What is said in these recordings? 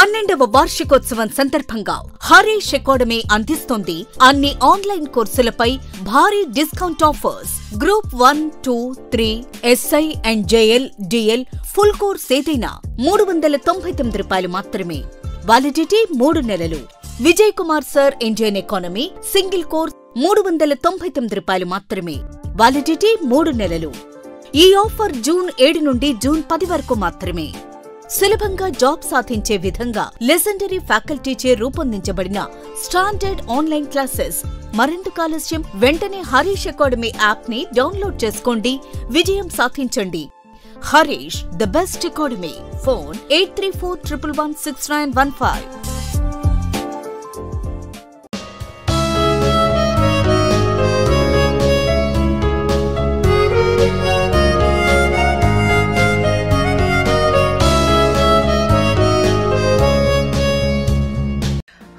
12వ వార్షికోత్సవం సందర్భంగా హరీష్ అకాడమీ అందిస్తోంది అన్ని ఆన్లైన్ కోర్సులపై భారీ discount offers. Group 1, 2, 3, SI and JL, DL full course ఏదైనా ₹399 మాత్రమే. వాలిడిటీ 3 నెలలు. Vijay Kumar sir Indian economy single course ₹399 మాత్రమే. వాలిడిటీ 3 నెలలు. ఈ ఆఫర్ జూన్ 7 నుండి జూన్ 10 వరకు మాత్రమే. సులభంగా జాబ్ సాధించే విధంగా లెజెండరీ ఫ్యాకల్టీచే రూపొందించబడిన స్టాండర్డ్ ఆన్లైన్ క్లాసెస్. మరెందుకు ఆలస్యం? వెంటనే హరీష్ అకాడమీ యాప్ ని డౌన్లోడ్ చేసుకోండి, విజయం సాధించండి. Harish the best academy. Phone 8341116915.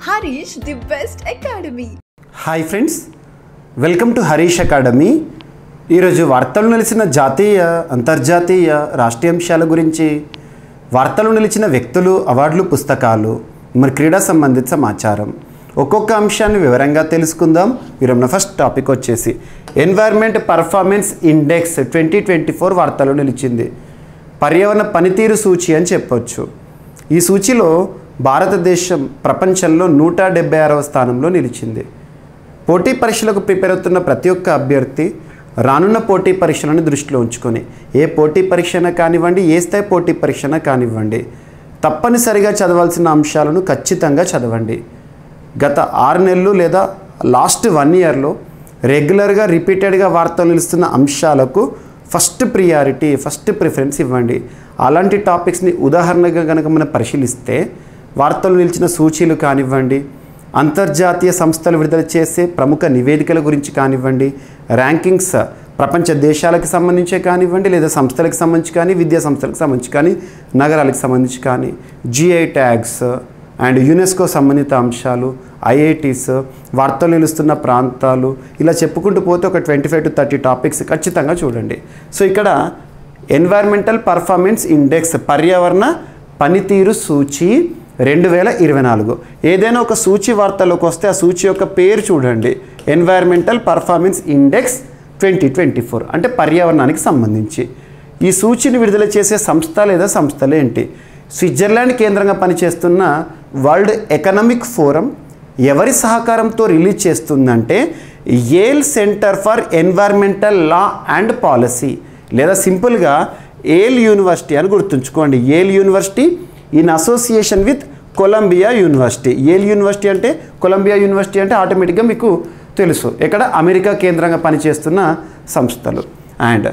Harish, the best academy. Hi friends, welcome to Harish academy. ఈరోజు వార్తలు నిలిచిన జాతీయ, అంతర్జాతీయ, రాష్ట్రీయ అంశాల గురించి, వార్తలు నిలిచిన వ్యక్తులు, అవార్డులు, పుస్తకాలు, మరి క్రీడా సంబంధిత సమాచారం, ఒక్కొక్క అంశాన్ని వివరంగా తెలుసుకుందాం. ఈరోజు ఫస్ట్ టాపిక్ వచ్చేసి ఎన్వైర్న్మెంట్ పర్ఫార్మెన్స్ ఇండెక్స్ 2024 వార్తలు నిలిచింది. పర్యావరణ పనితీరు సూచి అని చెప్పొచ్చు. ఈ సూచిలో భారతదేశం ప్రపంచంలో 176వ స్థానంలో నిలిచింది. పోటీ పరీక్షలకు ప్రిపేర్ అవుతున్న ప్రతి ఒక్క అభ్యర్థి రానున్న పోటీ పరీక్షలను దృష్టిలో ఉంచుకొని, ఏ పోటీ పరీక్షన కానివ్వండి, ఏ స్థాయి పోటీ పరీక్షన కానివ్వండి, తప్పనిసరిగా చదవాల్సిన అంశాలను ఖచ్చితంగా చదవండి. గత 6 నెలలు లేదా లాస్ట్ 1 ఇయర్లో రెగ్యులర్గా రిపీటెడ్గా వార్తలు నిలుస్తున్న అంశాలకు ఫస్ట్ ప్రియారిటీ, ఫస్ట్ ప్రిఫరెన్స్ ఇవ్వండి. అలాంటి టాపిక్స్ని ఉదాహరణగా కనుక మనం పరిశీలిస్తే, వార్తలు నిలిచిన సూచీలు కానివ్వండి, అంతర్జాతీయ సంస్థలు విడుదల చేసే ప్రముఖ నివేదికల గురించి కానివ్వండి, ర్యాంకింగ్స్ ప్రపంచ దేశాలకు సంబంధించే కానివ్వండి, లేదా సంస్థలకు సంబంధించి కానీ, విద్యా సంస్థలకు సంబంధించి కానీ, నగరాలకు సంబంధించి కానీ, GI ట్యాగ్స్ అండ్ యునెస్కో సంబంధిత అంశాలు, IITs, వార్తలు నిలుస్తున్న ప్రాంతాలు, ఇలా చెప్పుకుంటూ పోతే ఒక 25 to 30 టాపిక్స్ ఖచ్చితంగా చూడండి. సో ఇక్కడ ఎన్వైర్న్మెంటల్ పర్ఫార్మెన్స్ ఇండెక్స్, పర్యావరణ పనితీరు సూచి 2024. ఏదైనా ఒక సూచి వార్తలోకి వస్తే ఆ సూచి యొక్క పేరు చూడండి, ఎన్వైర్న్మెంటల్ పర్ఫార్మెన్స్ ఇండెక్స్ 2024, అంటే పర్యావరణానికి సంబంధించి. ఈ సూచిని విడుదల చేసే సంస్థ లేదా సంస్థలు ఏంటి? స్విట్జర్లాండ్ కేంద్రంగా పనిచేస్తున్న వరల్డ్ ఎకనామిక్ ఫోరం ఎవరి సహకారంతో రిలీజ్ చేస్తుందంటే Yale center for environmental law and policy, లేదా సింపుల్గా యేల్ యూనివర్సిటీ అని గుర్తుంచుకోండి. Yale university in association with Columbia university. Yale university అంటే, కొలంబియా యూనివర్సిటీ అంటే ఆటోమేటిక్గా మీకు తెలుసు ఎక్కడ అమెరికా కేంద్రంగా పనిచేస్తున్న సంస్థలు. అండ్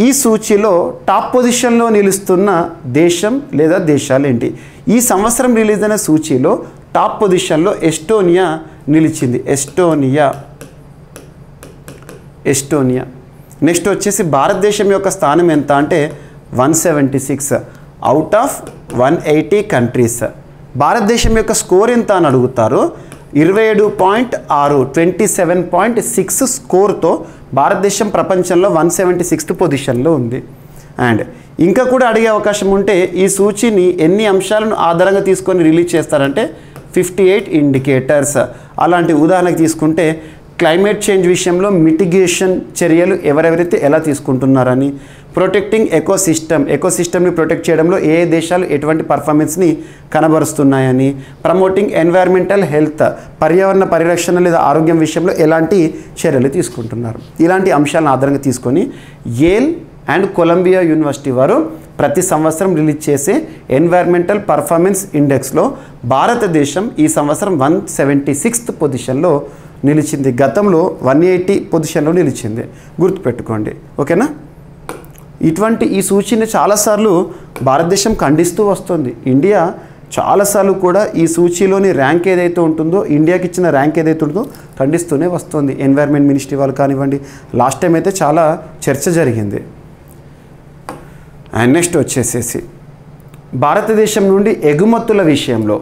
ఈ సూచిలో టాప్ పొజిషన్లో నిలుస్తున్న దేశం లేదా దేశాలు ఏంటి? ఈ సంవత్సరం రిలీజ్ అయిన సూచిలో టాప్ పొజిషన్లో ఎస్టోనియా నిలిచింది. ఎస్టోనియా. నెక్స్ట్ వచ్చేసి భారతదేశం యొక్క స్థానం ఎంత అంటే 176 అవుట్ ఆఫ్ 180 కంట్రీస్. భారతదేశం యొక్క స్కోర్ ఎంత అని అడుగుతారు. 27.6, 27.6 స్కోర్తో భారతదేశం ప్రపంచంలో 176th పొజిషన్లో ఉంది. అండ్ ఇంకా కూడా అడిగే అవకాశం ఉంటే, ఈ సూచిని ఎన్ని అంశాలను ఆధారంగా తీసుకొని రిలీజ్ చేస్తారంటే 58 ఇండికేటర్స్. అలాంటి ఉదాహరణకు తీసుకుంటే క్లైమేట్ చేంజ్ విషయంలో మిటిగేషన్ చర్యలు ఎవరెవరైతే ఎలా తీసుకుంటున్నారని, ప్రొటెక్టింగ్ ఎకోసిస్టమ్ని ప్రొటెక్ట్ చేయడంలో ఏ దేశాలు ఎటువంటి పర్ఫార్మెన్స్ని కనబరుస్తున్నాయని, ప్రమోటింగ్ ఎన్వైర్న్మెంటల్ హెల్త్, పర్యావరణ పరిరక్షణ లేదా ఆరోగ్యం విషయంలో ఎలాంటి చర్యలు తీసుకుంటున్నారు, ఇలాంటి అంశాలను ఆధారంగా తీసుకొని యేల్ అండ్ కొలంబియా యూనివర్సిటీ వారు ప్రతి సంవత్సరం రిలీజ్ చేసే ఎన్వైర్న్మెంటల్ పర్ఫార్మెన్స్ ఇండెక్స్లో భారతదేశం ఈ సంవత్సరం 176th పొజిషన్లో నిలిచింది. గతంలో 180 పొజిషన్లో నిలిచింది, గుర్తుపెట్టుకోండి. ఓకేనా? ఇటువంటి ఈ సూచిని చాలాసార్లు భారతదేశం ఖండిస్తూ వస్తుంది. ఇండియా చాలాసార్లు కూడా ఈ సూచీలోని ర్యాంక్ ఏదైతే ఉంటుందో, ఇండియాకి ఇచ్చిన ర్యాంక్ ఏదైతే ఉంటుందో ఖండిస్తూనే వస్తుంది. ఎన్వైర్న్మెంట్ మినిస్ట్రీ వాళ్ళు కానివ్వండి, లాస్ట్ టైం అయితే చాలా చర్చ జరిగింది. అండ్ నెక్స్ట్ వచ్చేసేసి భారతదేశం నుండి ఎగుమతుల విషయంలో,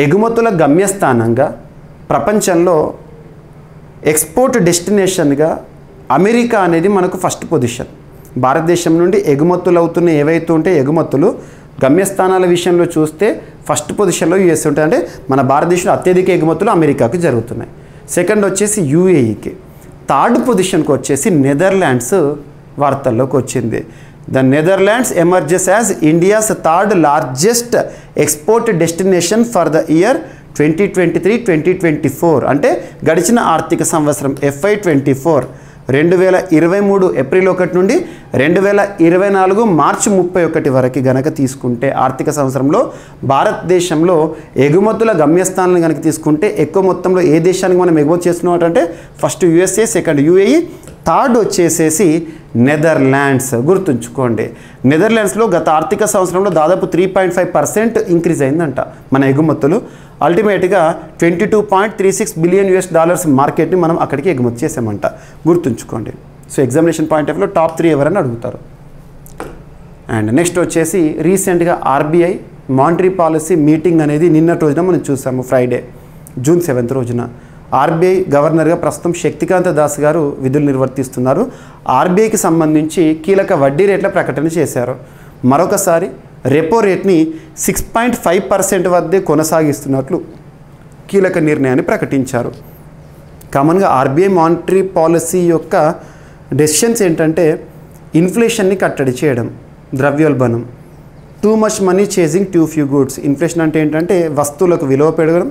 ఎగుమతుల గమ్యస్థానంగా ప్రపంచంలో ఎక్స్పోర్ట్ డెస్టినేషన్గా అమెరికా అనేది మనకు ఫస్ట్ పొజిషన్. భారతదేశం నుండి ఎగుమతులు అవుతున్న ఏవైతే ఉంటే ఎగుమతులు గమ్యస్థానాల విషయంలో చూస్తే ఫస్ట్ పొజిషన్లో యూఎస్ ఉంటుంది. అంటే మన భారతదేశంలో అత్యధిక ఎగుమతులు అమెరికాకు జరుగుతున్నాయి. సెకండ్ వచ్చేసి యూఏఈకి. థర్డ్ పొజిషన్కి వచ్చేసి నెదర్లాండ్స్ వార్తల్లోకి వచ్చింది. The Netherlands emerges as India's third largest export destination for the year 2023-2024. అంటే గడిచిన ఆర్థిక సంవత్సరం FY24 2023 ఏప్రిల్ 1 నుండి 2024 మార్చి 31 వరకు గనక తీసుకుంటే ఆర్థిక సంవత్సరంలో భారతదేశంలో ఎగుమతుల గమ్యస్థానాలను కనుక తీసుకుంటే ఎక్కువ మొత్తంలో ఏ దేశానికి మనం ఎగుమతి చేస్తున్నాం అంటే first USA, second UAE, third వచ్చేసేసి నెదర్లాండ్స్. గుర్తుంచుకోండి, నెదర్లాండ్స్లో గత ఆర్థిక సంవత్సరంలో దాదాపు 3.5% ఇంక్రీజ్ అయిందంట మన ఎగుమతులు. అల్టిమేట్గా $22.36 బిలియన్ మార్కెట్ని మనం అక్కడికి ఎగుమతి చేసామంట. గుర్తుంచుకోండి. సో ఎగ్జామినేషన్ పాయింట్ ఆఫ్ వ్యూలో టాప్ 3 ఎవరని అడుగుతారు. అండ్ నెక్స్ట్ వచ్చేసి రీసెంట్గా RBI మానిటరీ పాలసీ మీటింగ్ అనేది నిన్నటి రోజున మనం చూసాము. ఫ్రైడే జూన్ 7 రోజున RBI గవర్నర్గా ప్రస్తుతం శక్తికాంత దాస్ గారు విధులు నిర్వర్తిస్తున్నారు. RBIకి సంబంధించి కీలక వడ్డీ రేట్ల ప్రకటన చేశారు. మరొకసారి రెపో రేట్ని 6.5% వద్దే కొనసాగిస్తున్నట్లు కీలక నిర్ణయాన్ని ప్రకటించారు. కామన్గా RBI మానిటరీ పాలసీ యొక్క డెసిషన్స్ ఏంటంటే ఇన్ఫ్లేషన్ని కట్టడి చేయడం, ద్రవ్యోల్బణం, too much money chasing too few goods. Inflation అంటే ఏంటంటే వస్తువులకు విలువ పెరగడం,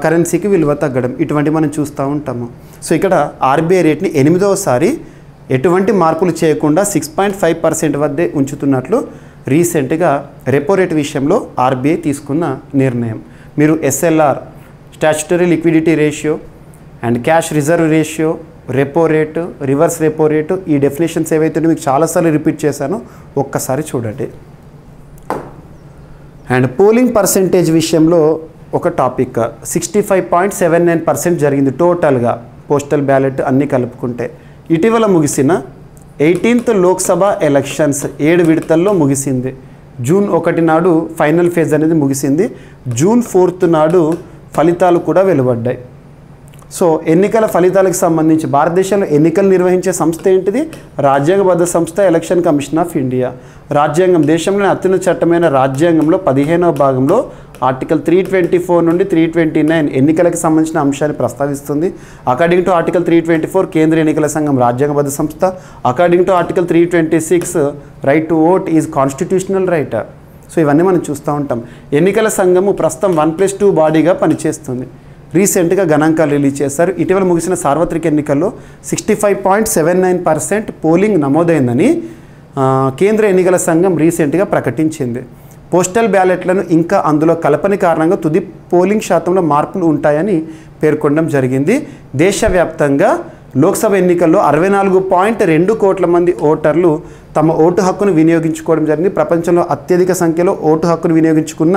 కరెన్సీకి విలువ తగ్గడం, ఇటువంటి మనం చూస్తూ ఉంటాము. సో ఇక్కడ RBI రేట్ని 8వసారి ఎటువంటి మార్పులు చేయకుండా 6.5% వద్దే ఉంచుతున్నట్లు రీసెంట్గా రెపో రేట్ విషయంలో RBI తీసుకున్న నిర్ణయం. మీరు SLR statutory liquidity ratio and cash reserve ratio, repo rate, reverse repo rate, ఈ డెఫినేషన్స్ ఏవైతే మీకు చాలాసార్లు రిపీట్ చేశానో ఒక్కసారి చూడండి. అండ్ పోలింగ్ పర్సెంటేజ్ విషయంలో ఒక టాపిక్ 65.79% జరిగింది టోటల్గా పోస్టల్ బ్యాలెట్ అన్నీ కలుపుకుంటే. ఇటీవల ముగిసిన 18th లోక్సభ ఎలక్షన్స్ 7 విడతల్లో ముగిసింది. జూన్ 1 నాడు ఫైనల్ ఫేజ్ అనేది ముగిసింది. జూన్ 4 నాడు ఫలితాలు కూడా వెలువడ్డాయి. సో ఎన్నికల ఫలితాలకు సంబంధించి భారతదేశంలో ఎన్నికలు నిర్వహించే సంస్థ ఏంటిది? రాజ్యాంగబద్ధ సంస్థ ఎలక్షన్ కమిషన్ ఆఫ్ ఇండియా. రాజ్యాంగం, దేశంలోని అత్యున్నత చట్టమైన రాజ్యాంగంలో 15వ భాగంలో ఆర్టికల్ 324 నుండి 329 ఎన్నికలకు సంబంధించిన అంశాన్ని ప్రస్తావిస్తుంది. అకార్డింగ్ టు ఆర్టికల్ 324 కేంద్ర ఎన్నికల సంఘం రాజ్యాంగబద్ధ సంస్థ. According to article 326 right to vote is constitutional right. So ఇవన్నీ మనం చూస్తూ ఉంటాం. ఎన్నికల సంఘము ప్రస్తుతం 1+2 బాడీగా పనిచేస్తుంది. రీసెంట్గా గణాంకాలు రిలీజ్ చేశారు. ఇటీవల ముగిసిన సార్వత్రిక ఎన్నికల్లో 65.79% పోలింగ్ నమోదైందని కేంద్ర ఎన్నికల సంఘం రీసెంట్గా ప్రకటించింది. పోస్టల్ బ్యాలెట్లను ఇంకా అందులో కలపని కారణంగా తుది పోలింగ్ శాతంలో మార్పులు ఉంటాయని పేర్కొనడం జరిగింది. దేశవ్యాప్తంగా లోక్సభ ఎన్నికల్లో 64.2 కోట్ల మంది ఓటర్లు తమ ఓటు హక్కును వినియోగించుకోవడం జరిగింది. ప్రపంచంలో అత్యధిక సంఖ్యలో ఓటు హక్కును వినియోగించుకున్న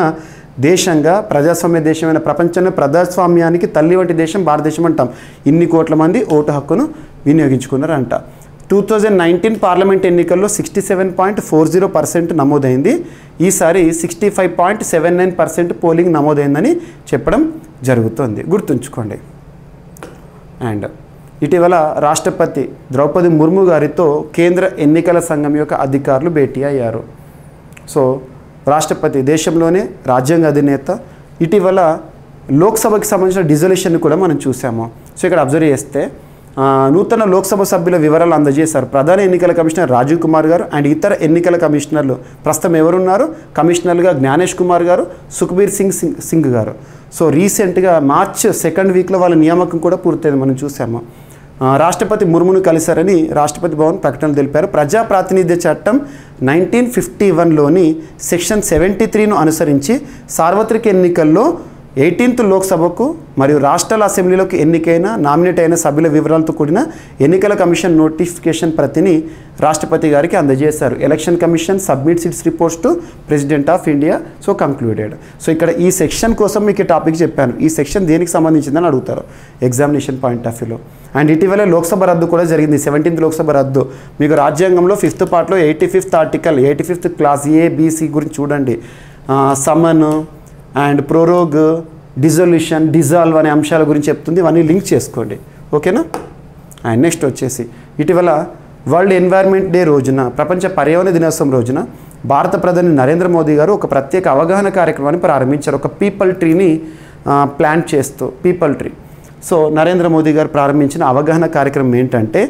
దేశంగా, ప్రజాస్వామ్య దేశమైన, ప్రపంచంలో ప్రజాస్వామ్యానికి తల్లి వంటి దేశం భారతదేశం అంటాం. ఇన్ని కోట్ల మంది ఓటు హక్కును వినియోగించుకున్నారంట. 2019 పార్లమెంట్ ఎన్నికల్లో 67.40% నమోదైంది. ఈసారి 65.79% పోలింగ్ నమోదైందని చెప్పడం జరుగుతుంది. గుర్తుంచుకోండి. అండ్ ఇటీవల రాష్ట్రపతి ద్రౌపది ముర్ము గారితో కేంద్ర ఎన్నికల సంఘం యొక్క అధికారులు భేటీ అయ్యారు. సో రాష్ట్రపతి దేశంలోనే రాజ్యాంగ అధినేత. ఇటీవల లోక్సభకి సంబంధించిన డిజల్యూషన్ని కూడా మనం చూసాము. సో ఇక్కడ అబ్జర్వ్ చేస్తే నూతన లోక్సభ సభ్యుల వివరాలు అందజేశారు ప్రధాన ఎన్నికల కమిషనర్ రాజీవ్ కుమార్ గారు అండ్ ఇతర ఎన్నికల కమిషనర్లు. ప్రస్తుతం ఎవరున్నారు? కమిషనర్లుగా జ్ఞానేష్ కుమార్ గారు, సుఖ్బీర్ సింగ్ గారు. సో రీసెంట్గా మార్చ్ 2nd వీక్లో వాళ్ళ నియామకం కూడా పూర్తయింది, మనం చూసాము. రాష్ట్రపతి ముర్మును కలిశారని రాష్ట్రపతి భవన్ ప్రకటనలు తెలిపారు. ప్రజా ప్రాతినిధ్య చట్టం 1951లోని సెక్షన్ 73ను అనుసరించి సార్వత్రిక ఎన్నికల్లో 18th లోక్సభకు మరియు రాష్ట్రాల అసెంబ్లీలోకి ఎన్నికైన నామినేట్ అయిన సభ్యుల వివరాలతో కూడిన ఎన్నికల కమిషన్ నోటిఫికేషన్ ప్రతిని రాష్ట్రపతి గారికి అందజేశారు. Election commission submits it's reports to president of India. So concluded. So ఇక్కడ ఈ సెక్షన్ కోసం మీకు ఈ టాపిక్ చెప్పాను. ఈ సెక్షన్ దేనికి సంబంధించిందని అడుగుతారు ఎగ్జామినేషన్ పాయింట్ ఆఫ్ వ్యూలో. అండ్ ఇటీవల లోక్సభ రద్దు కూడా జరిగింది. 17th లోక్సభ రద్దు. మీకు రాజ్యాంగంలో 5th పార్ట్లో 85th article 85th class A-B-C గురించి చూడండి. సమన్ అండ్ ప్రోరోగ్, డిజల్యూషన్, డిజాల్వ్ అనే అంశాల గురించి చెప్తుంది. ఇవన్నీ లింక్ చేసుకోండి, ఓకేనా. అండ్ నెక్స్ట్ వచ్చేసి ఇటీవల వరల్డ్ ఎన్వైర్న్మెంట్ డే రోజున, ప్రపంచ పర్యావరణ దినోత్సవం రోజున భారత ప్రధాని నరేంద్ర మోదీ గారు ఒక ప్రత్యేక అవగాహన కార్యక్రమాన్ని ప్రారంభించారు. ఒక పీపల్ ట్రీని ప్లాంట్ చేస్తూ people tree. So Narendra Modi గారు ప్రారంభించిన అవగాహన కార్యక్రమం ఏంటంటే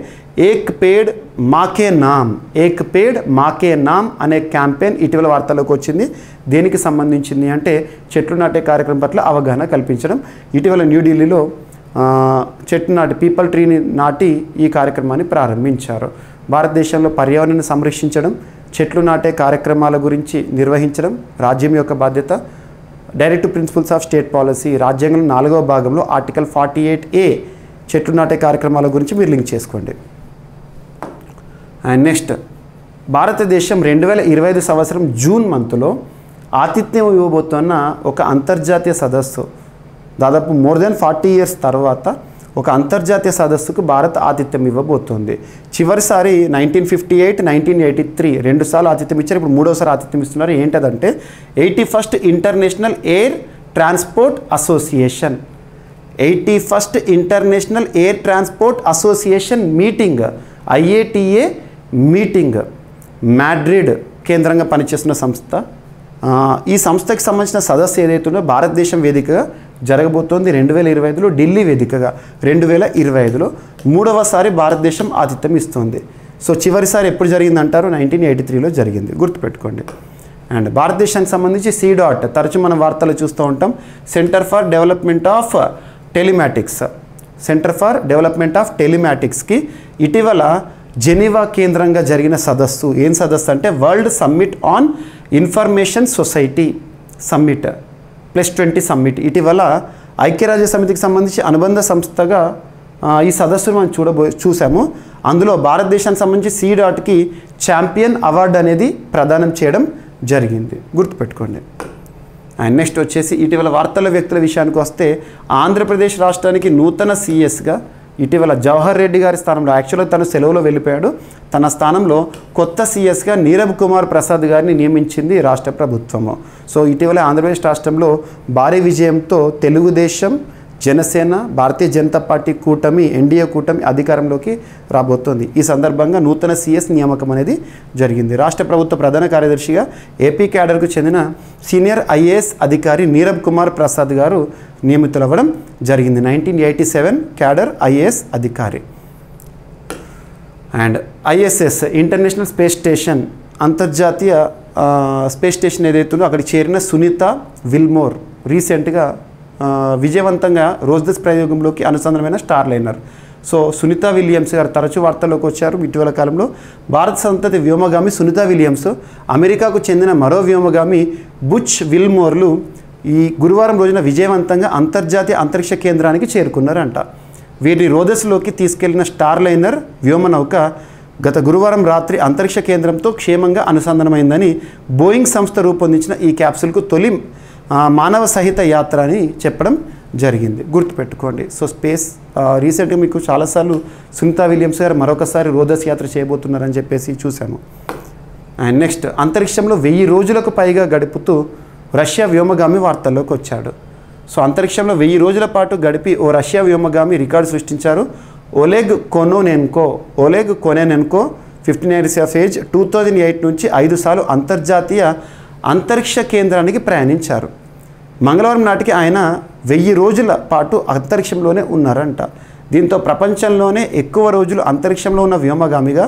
ఏక్ పేడ్ మాకే నామ్, ఏక్ పేడ్ మాకే నామ్ అనే క్యాంపెయిన్ ఇటీవల వార్తల్లోకి వచ్చింది. దేనికి సంబంధించింది అంటే చెట్లు నాటే కార్యక్రమం పట్ల అవగాహన కల్పించడం. ఇటీవల న్యూఢిల్లీలో చెట్టు నాటి పీపల్ ట్రీని నాటి ఈ కార్యక్రమాన్ని ప్రారంభించారు. భారతదేశంలో పర్యావరణాన్ని సంరక్షించడం, చెట్లు నాటే కార్యక్రమాల గురించి నిర్వహించడం రాజ్యం యొక్క బాధ్యత. Direct principles of state policy రాజ్యాంగం 4వ భాగంలో ఆర్టికల్ 48A చెట్లు నాటే కార్యక్రమాల గురించి మీరు లింక్ చేసుకోండి. అండ్ నెక్స్ట్, భారతదేశం 2025 సంవత్సరం జూన్ మంత్లో ఆతిథ్యం ఇవ్వబోతున్న ఒక అంతర్జాతీయ సదస్సు, దాదాపు మోర్ దెన్ 40 years తర్వాత ఒక అంతర్జాతీయ సదస్సుకు భారత్ ఆతిథ్యం ఇవ్వబోతోంది. చివరిసారి 1958, 1983 రెండుసార్లు ఆతిథ్యం ఇచ్చారు. ఇప్పుడు మూడోసారి ఆతిథ్యం ఇస్తున్నారు. ఏంటదంటే 81st international air transport association, 81st international air transport association meeting, IATA meeting, Madrid కేంద్రంగా పనిచేస్తున్న సంస్థ. ఈ సంస్థకి సంబంధించిన సదస్సు ఏదైతుందో భారతదేశం వేదికగా జరగబోతోంది 2025లో, ఢిల్లీ వేదికగా 2025లో మూడవసారి భారతదేశం ఆతిథ్యం ఇస్తుంది. సో చివరిసారి ఎప్పుడు జరిగిందంటారు? 1983లో జరిగింది, గుర్తుపెట్టుకోండి. అండ్ భారతదేశానికి సంబంధించి CDOT, తరచు మనం వార్తలు చూస్తూ ఉంటాం, centre for development of telematics, centre for development of టెలిమాటిక్స్కి ఇటీవల జెనీవా కేంద్రంగా జరిగిన సదస్సు, ఏం సదస్సు అంటే world summit on information society summit +20 summit. ఇటీవల ఐక్యరాజ్య సమితికి సంబంధించి అనుబంధ సంస్థగా ఈ సదస్సును మనం చూసాము. అందులో భారతదేశానికి సంబంధించి CDOTకి ఛాంపియన్ అవార్డు అనేది ప్రదానం చేయడం జరిగింది, గుర్తుపెట్టుకోండి. అండ్ నెక్స్ట్ వచ్చేసి ఇటీవల వార్తల వ్యక్తుల విషయానికి వస్తే ఆంధ్రప్రదేశ్ రాష్ట్రానికి నూతన CSగా ఇటీవల జవహర్ రెడ్డి గారి స్థానంలో, యాక్చువల్గా తను సెలవులో వెళ్ళిపోయాడు, తన స్థానంలో కొత్త CSగా నీరబ్ కుమార్ ప్రసాద్ గారిని నియమించింది రాష్ట్ర ప్రభుత్వము. సో ఇటీవల ఆంధ్రప్రదేశ్ రాష్ట్రంలో భారీ విజయంతో తెలుగుదేశం, జనసేన, భారతీయ జనతా పార్టీ కూటమి, NDA కూటమి అధికారంలోకి రాబోతోంది. ఈ సందర్భంగా నూతన CS నియామకం అనేది జరిగింది. రాష్ట్ర ప్రభుత్వ ప్రధాన కార్యదర్శిగా AP క్యాడర్కు చెందిన సీనియర్ IAS అధికారి నీరబ్ కుమార్ ప్రసాద్ గారు నియమితులవ్వడం జరిగింది. 1987 క్యాడర్ IAS అధికారి. And ISS international space station, అంతర్జాతీయ స్పేస్ స్టేషన్ ఏదైతుందో అక్కడికి చేరిన సునీత విల్మోర్ రీసెంట్గా విజయవంతంగా రోజ్దస్ ప్రయోగంలోకి అనుసంధానమైన Starliner. So Sunita Williams గారు తరచూ వార్తల్లోకి వచ్చారు ఇటీవల కాలంలో. భారత సంతతి వ్యోమగామి సునీత విలియమ్స్, అమెరికాకు చెందిన మరో వ్యోమగామి బుచ్ విల్మోర్లు ఈ గురువారం రోజున విజయవంతంగా అంతర్జాతీయ అంతరిక్ష కేంద్రానికి చేరుకున్నారంట. వీరిని రోదస్లోకి తీసుకెళ్లిన స్టార్ లైనర్ వ్యోమనౌక గత గురువారం రాత్రి అంతరిక్ష కేంద్రంతో క్షేమంగా అనుసంధానమైందని బోయింగ్ సంస్థ రూపొందించిన ఈ క్యాప్సూల్కు తొలి మానవ సహిత యాత్ర అని చెప్పడం జరిగింది, గుర్తుపెట్టుకోండి. సో స్పేస్ రీసెంట్గా మీకు చాలాసార్లు సునీత విలియమ్స్ గారు మరొకసారి రోదస్ యాత్ర చేయబోతున్నారని చెప్పేసి చూసాము. అండ్ నెక్స్ట్, అంతరిక్షంలో 1000 రోజులకు పైగా గడుపుతూ రష్యా వ్యోమగామి వార్తల్లోకి వచ్చాడు. సో అంతరిక్షంలో 1000 రోజుల పాటు గడిపి ఓ రష్యా వ్యోమగామి రికార్డు సృష్టించారు. ఓలెగ్ కొనెనెన్కో 59 years ఆఫ్ ఏజ్ 2008 నుంచి 5 సార్లు అంతర్జాతీయ అంతరిక్ష కేంద్రానికి ప్రయాణించారు. మంగళవారం నాటికి ఆయన 1000 రోజుల పాటు అంతరిక్షంలోనే ఉన్నారంట. దీంతో ప్రపంచంలోనే ఎక్కువ రోజులు అంతరిక్షంలో ఉన్న వ్యోమగామిగా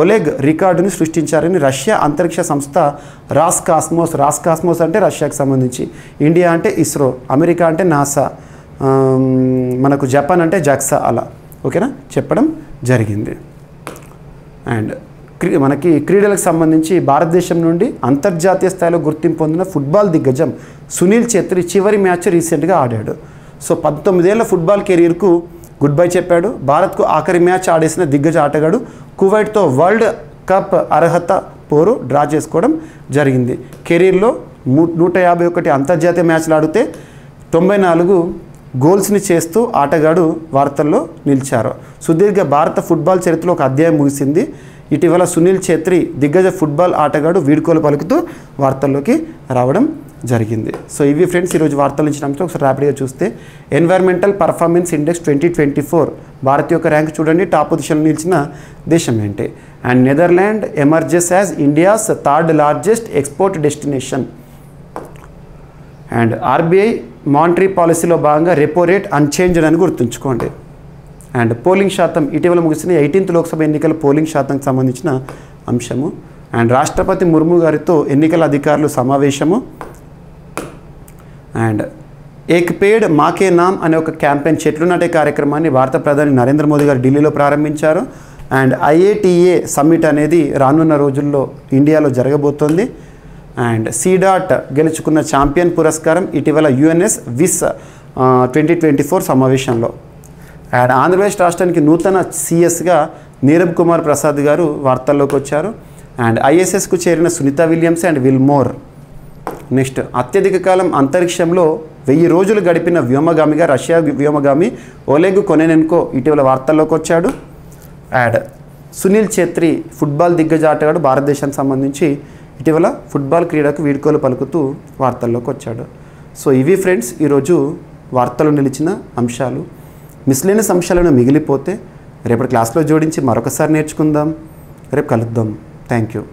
ఓలెగ్ రికార్డుని సృష్టించారని రష్యా అంతరిక్ష సంస్థ రాస్కాస్మోస్ అంటే రష్యాకి సంబంధించి, ఇండియా అంటే ఇస్రో, అమెరికా అంటే నాసా, మనకు జపాన్ అంటే జాక్సా, అలా ఓకేనా చెప్పడం జరిగింది. అండ్ మనకి క్రీడలకు సంబంధించి భారతదేశం నుండి అంతర్జాతీయ స్థాయిలో గుర్తింపు పొందిన ఫుట్బాల్ దిగ్గజం సునీల్ ఛెత్రి చివరి మ్యాచ్ రీసెంట్గా ఆడాడు. సో 19 ఏళ్ల ఫుట్బాల్ కెరీర్కు గుడ్ బై చెప్పాడు. భారత్కు ఆఖరి మ్యాచ్ ఆడేసిన దిగ్గజ ఆటగాడు కువైట్తో వరల్డ్ కప్ అర్హత పోరు డ్రా చేసుకోవడం జరిగింది. కెరీర్లో 151 అంతర్జాతీయ మ్యాచ్లు ఆడితే 94 గోల్స్ని చేస్తూ ఆటగాడు వార్తల్లో నిలిచారు. సుదీర్ఘ భారత ఫుట్బాల్ చరిత్రలో ఒక అధ్యాయం ముగిసింది. ఇటీవల సునీల్ ఛేత్రి దిగ్గజ ఫుట్బాల్ ఆటగాడు వీడ్కోలు పలుకుతూ వార్తల్లోకి రావడం జరిగింది. సో ఇవి ఫ్రెండ్స్ ఈరోజు వార్తలు ఇచ్చిన అంశం. ఒకసారి ర్యాపిడ్గా చూస్తే ఎన్వైర్మెంటల్ పర్ఫార్మెన్స్ ఇండెక్స్ 2024 భారత్ యొక్క ర్యాంక్ చూడండి. టాప్ పొజిషన్లో నిలిచిన దేశం ఏంటి? And Netherland emerges as India's third largest export destination. And RBI monetary పాలసీలో భాగంగా రెపో రేట్ అన్చేంజ్డ్ అని గుర్తుంచుకోండి. అండ్ పోలింగ్ శాతం ఇటీవల ముగిసిన 18th లోక్సభ ఎన్నికల పోలింగ్ శాతంకి సంబంధించిన అంశము. అండ్ రాష్ట్రపతి ముర్ము గారితో ఎన్నికల అధికారులు సమావేశము. అండ్ ఏక్ పేడ్ మాకే నామ్ అనే ఒక క్యాంపెయిన్ చెట్లు నాటే కార్యక్రమాన్ని భారత ప్రధాని నరేంద్ర మోదీ గారు ఢిల్లీలో ప్రారంభించారు. అండ్ IATA సమ్మిట్ అనేది రానున్న రోజుల్లో ఇండియాలో జరగబోతోంది. అండ్ CDOT గెలుచుకున్న ఛాంపియన్ పురస్కారం ఇటీవల UNS విస్ 2024 సమావేశంలో. అండ్ ఆంధ్రప్రదేశ్ రాష్ట్రానికి నూతన CSగా నీరబ్ కుమార్ ప్రసాద్ గారు వార్తల్లోకి వచ్చారు. అండ్ ISSకు చేరిన Sunita Williams and Wilmore. Next అత్యధిక కాలం అంతరిక్షంలో 1000 రోజులు గడిపిన వ్యోమగామిగా రష్యా వ్యోమగామి ఓలెగ్ కొనెనెన్కో ఇటీవల వార్తల్లోకి వచ్చాడు. అండ్ సునీల్ ఛేత్రి ఫుట్బాల్ దిగ్గజ ఆటగాడు భారతదేశానికి సంబంధించి ఇటీవల ఫుట్బాల్ క్రీడకు వీడ్కోలు పలుకుతూ వార్తల్లోకి వచ్చాడు. సో ఇవి ఫ్రెండ్స్ ఈరోజు వార్తలు నిలిచిన అంశాలు. మిస్లేనియస్ అంశాలను మిగిలిపోతే రేపటి క్లాస్లో జోడించి మరొకసారి నేర్చుకుందాం. రేపు కలుద్దాం. Thank you.